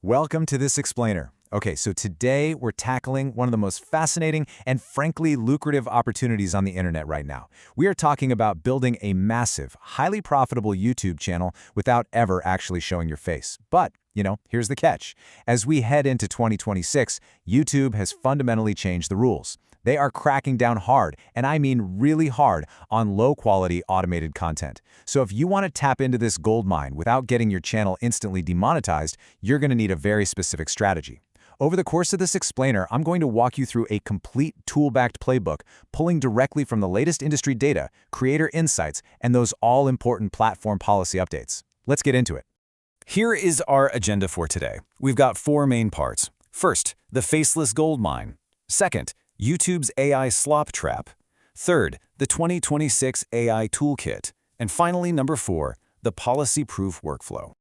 Welcome to this explainer. Okay, so today we're tackling one of the most fascinating and frankly lucrative opportunities on the internet right now. We are talking about building a massive, highly profitable YouTube channel without ever actually showing your face. But, here's the catch. As we head into 2026, YouTube has fundamentally changed the rules. They are cracking down hard, and I mean really hard, on low-quality automated content. So if you want to tap into this gold mine without getting your channel instantly demonetized, you're going to need a very specific strategy. Over the course of this explainer, I'm going to walk you through a complete tool-backed playbook, pulling directly from the latest industry data, creator insights, and those all-important platform policy updates. Let's get into it. Here is our agenda for today. We've got four main parts. First, the faceless gold mine. Second, YouTube's AI slop trap. Third, the 2026 AI toolkit. And finally, number 4, the policy-proof workflow.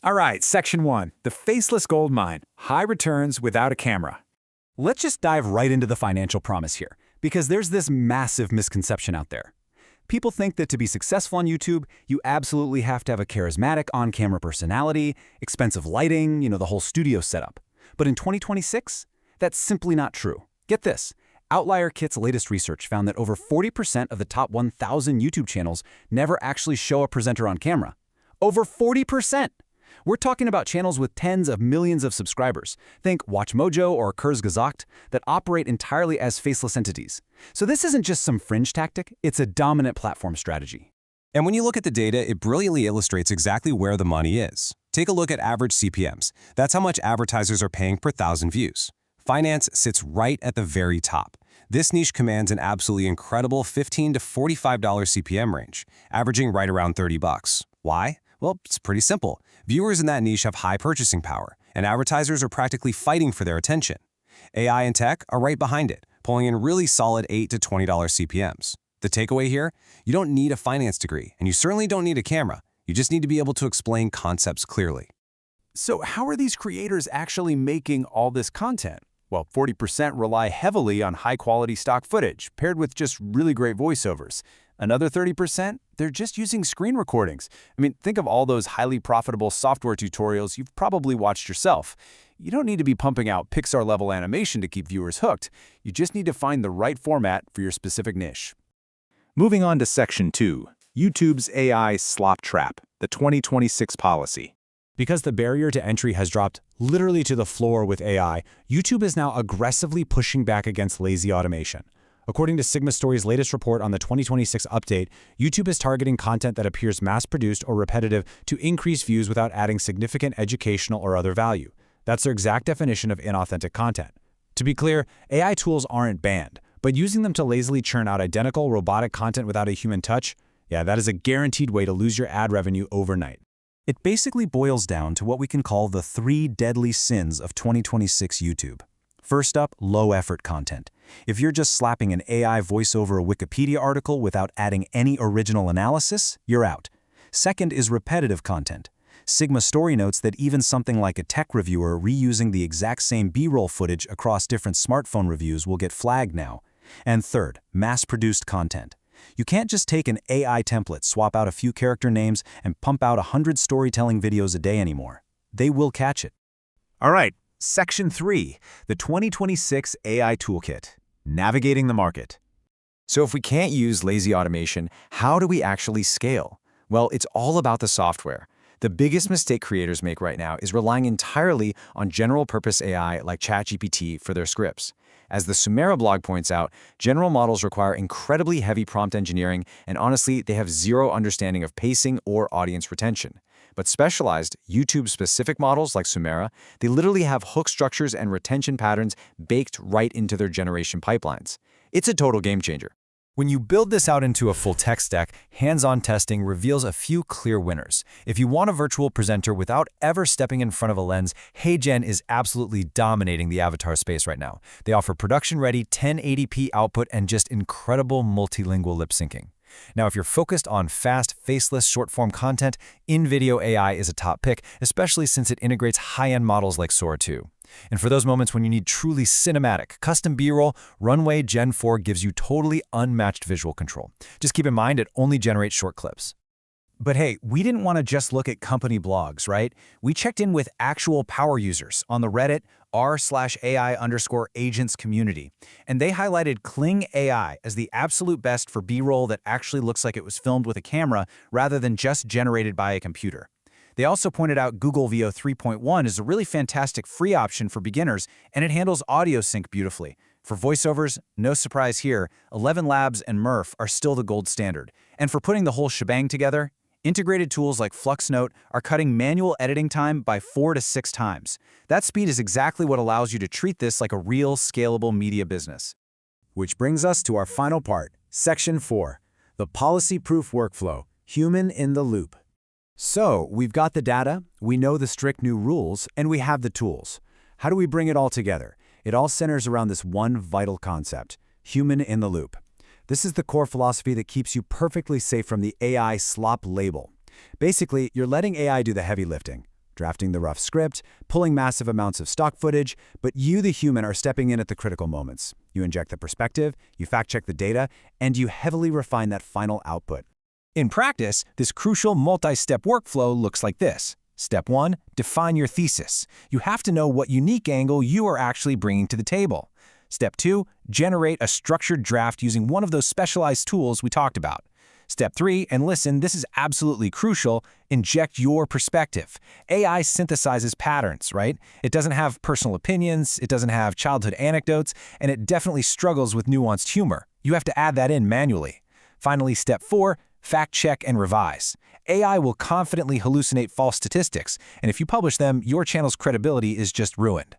All right, Section 1, the faceless gold mine, high returns without a camera. Let's just dive right into the financial promise here, because there's this massive misconception out there. People think that to be successful on YouTube, you absolutely have to have a charismatic on-camera personality, expensive lighting, the whole studio setup. But in 2026, that's simply not true. Get this. Outlier Kit's latest research found that over 40% of the top 1,000 YouTube channels never actually show a presenter on camera. Over 40%! We're talking about channels with tens of millions of subscribers. Think WatchMojo or Kurzgesagt that operate entirely as faceless entities. So this isn't just some fringe tactic, it's a dominant platform strategy. And when you look at the data, it brilliantly illustrates exactly where the money is. Take a look at average CPMs. That's how much advertisers are paying per 1,000 views. Finance sits right at the very top. This niche commands an absolutely incredible $15 to $45 CPM range, averaging right around $30. Why? Well, it's pretty simple. Viewers in that niche have high purchasing power, and advertisers are practically fighting for their attention. AI and tech are right behind it, pulling in really solid $8 to $20 CPMs. The takeaway here? You don't need a finance degree, and you certainly don't need a camera. You just need to be able to explain concepts clearly. So how are these creators actually making all this content? Well, 40% rely heavily on high-quality stock footage, paired with just really great voiceovers. Another 30%, they're just using screen recordings. Think of all those highly profitable software tutorials you've probably watched yourself. You don't need to be pumping out Pixar-level animation to keep viewers hooked. You just need to find the right format for your specific niche. Moving on to Section 2, YouTube's AI slop trap, the 2026 policy. Because the barrier to entry has dropped literally to the floor with AI, YouTube is now aggressively pushing back against lazy automation. According to Sigma Story's latest report on the 2026 update, YouTube is targeting content that appears mass-produced or repetitive to increase views without adding significant educational or other value. That's their exact definition of inauthentic content. To be clear, AI tools aren't banned, but using them to lazily churn out identical robotic content without a human touch, that is a guaranteed way to lose your ad revenue overnight. It basically boils down to what we can call the 3 deadly sins of 2026 YouTube. First up, low-effort content. If you're just slapping an AI voice over a Wikipedia article without adding any original analysis, you're out. Second is repetitive content. Sigma Story notes that even something like a tech reviewer reusing the exact same B-roll footage across different smartphone reviews will get flagged now. And third, mass-produced content. You can't just take an AI template, swap out a few character names, and pump out 100 storytelling videos a day anymore. They will catch it. All right, Section 3, the 2026 AI toolkit, navigating the market. So if we can't use lazy automation, how do we actually scale? Well, it's all about the software. The biggest mistake creators make right now is relying entirely on general-purpose AI like ChatGPT for their scripts. As the Sumera blog points out, general models require incredibly heavy prompt engineering, and honestly, they have zero understanding of pacing or audience retention. But specialized, YouTube-specific models like Sumera, they literally have hook structures and retention patterns baked right into their generation pipelines. It's a total game changer. When you build this out into a full tech stack, hands-on testing reveals a few clear winners. If you want a virtual presenter without ever stepping in front of a lens, HeyGen is absolutely dominating the avatar space right now. They offer production-ready 1080p output and just incredible multilingual lip syncing. Now, if you're focused on fast, faceless, short-form content, InVideo AI is a top pick, especially since it integrates high-end models like Sora 2. And for those moments when you need truly cinematic, custom B-roll, Runway Gen 4 gives you totally unmatched visual control. Just keep in mind it only generates short clips. But hey, we didn't want to just look at company blogs, right? We checked in with actual power users on the Reddit r/AI_agents community, and they highlighted Kling AI as the absolute best for B-roll that actually looks like it was filmed with a camera rather than just generated by a computer. They also pointed out Google VO 3.1 is a really fantastic free option for beginners, and it handles audio sync beautifully. For voiceovers, no surprise here, 11 Labs and Murph are still the gold standard. And for putting the whole shebang together, integrated tools like FluxNote are cutting manual editing time by 4 to 6 times. That speed is exactly what allows you to treat this like a real, scalable media business. Which brings us to our final part, Section 4, the policy-proof workflow, human in the loop. So, we've got the data, we know the strict new rules, and we have the tools. How do we bring it all together? It all centers around this one vital concept, human in the loop. This is the core philosophy that keeps you perfectly safe from the AI slop label. Basically, you're letting AI do the heavy lifting, drafting the rough script, pulling massive amounts of stock footage, but you, the human, are stepping in at the critical moments. You inject the perspective, you fact-check the data, and you heavily refine that final output. In practice, this crucial multi-step workflow looks like this. Step 1, define your thesis. You have to know what unique angle you are actually bringing to the table. Step 2, generate a structured draft using one of those specialized tools we talked about. Step 3, and listen, this is absolutely crucial, inject your perspective. AI synthesizes patterns, right? It doesn't have personal opinions, it doesn't have childhood anecdotes, and it definitely struggles with nuanced humor. You have to add that in manually. Finally, step 4, fact-check and revise. AI will confidently hallucinate false statistics, and if you publish them, your channel's credibility is just ruined.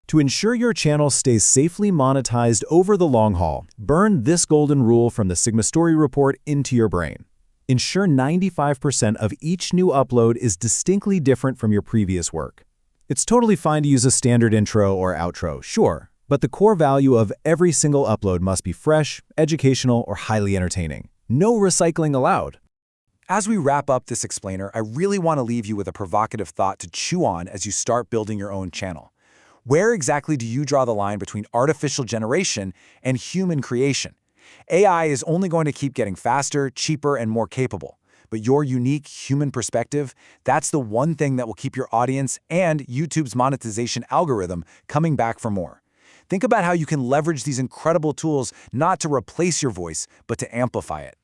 To ensure your channel stays safely monetized over the long haul, burn this golden rule from the Sigma Story Report into your brain. Ensure 95% of each new upload is distinctly different from your previous work. It's totally fine to use a standard intro or outro, sure, but the core value of every single upload must be fresh, educational, or highly entertaining. No recycling allowed. As we wrap up this explainer, I really want to leave you with a provocative thought to chew on as you start building your own channel. Where exactly do you draw the line between artificial generation and human creation? AI is only going to keep getting faster, cheaper, and more capable. But your unique human perspective, that's the one thing that will keep your audience and YouTube's monetization algorithm coming back for more. Think about how you can leverage these incredible tools not to replace your voice, but to amplify it.